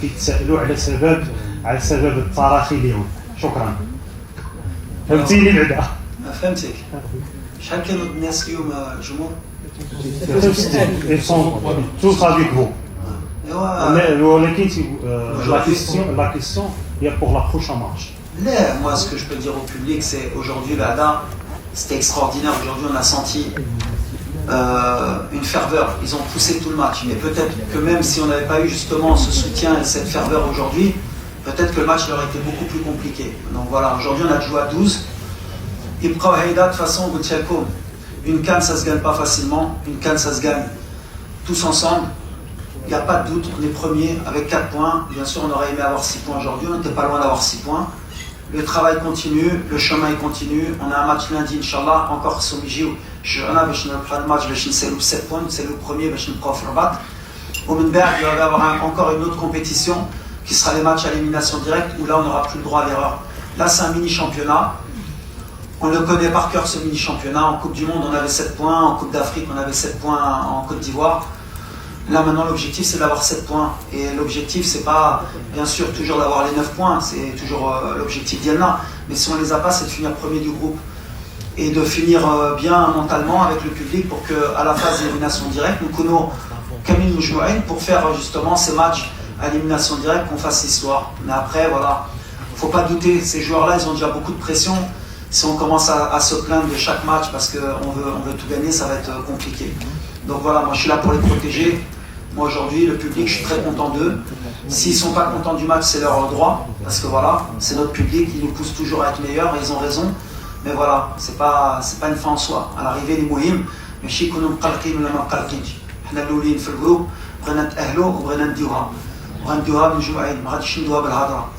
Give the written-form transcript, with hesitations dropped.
كيتسائلوا على سبب التراخي اليوم. شكرا. فهمتيني بعدا؟ فهمتك. شحال كانوا الناس اليوم الجمهور؟ Ils sont tous avec vous. La question est pour la prochaine marche. Là, moi, ce que je peux dire au public, c'est aujourd'hui, c'était extraordinaire. Aujourd'hui, on a senti une ferveur. Ils ont poussé tout le match. Mais peut-être que même si on n'avait pas eu justement ce soutien et cette ferveur aujourd'hui, peut-être que le match leur était beaucoup plus compliqué. Donc voilà, aujourd'hui, on a joué à 12. Ibqa Haïda, de toute façon, une canne, ça ne se gagne pas facilement. Une canne, ça se gagne tous ensemble. Il n'y a pas de doute, on est premier avec 4 points. Bien sûr, on aurait aimé avoir 6 points aujourd'hui. On n'était pas loin d'avoir 6 points. Le travail continue, le chemin continue. On a un match lundi, Inch'Allah, encore Somijiou. Je vais le match, je vais 7 points. C'est le premier, je vais le Rabat. Au Menberg, il va y avoir encore une autre compétition qui sera les matchs à élimination directe où là, on n'aura plus le droit à l'erreur. Là, c'est un mini-championnat. On le connaît par cœur, ce mini-championnat. En Coupe du Monde, on avait 7 points. En Coupe d'Afrique, on avait 7 points en Côte d'Ivoire. Là, maintenant, l'objectif, c'est d'avoir 7 points. Et l'objectif, c'est pas, bien sûr, toujours d'avoir les 9 points. C'est toujours l'objectif d'Yelna. Mais si on les a pas, c'est de finir premier du groupe. Et de finir bien mentalement avec le public pour qu'à la phase d'élimination directe, nous connaissons Camille Moujmouine pour faire justement ces matchs à élimination directe, qu'on fasse l'histoire. Mais après, voilà, faut pas douter. Ces joueurs-là, ils ont déjà beaucoup de pression. Si on commence à se plaindre de chaque match parce qu'on veut tout gagner, ça va être compliqué. Donc voilà, moi je suis là pour les protéger. Moi aujourd'hui, le public, je suis très content d'eux. S'ils ne sont pas contents du match, c'est leur droit. Parce que voilà, c'est notre public, ils nous poussent toujours à être meilleurs et ils ont raison. Mais voilà, c'est pas une fin en soi. À l'arrivée, les mouhim, mais chez nous مقلقين ولا ما مقلقينش. احنا الاولين في الجروب بغينا نتأهلوا وبغينا نديوها. بغينا نديوها بمجموعين، ما غاديش نديوها بالهضره.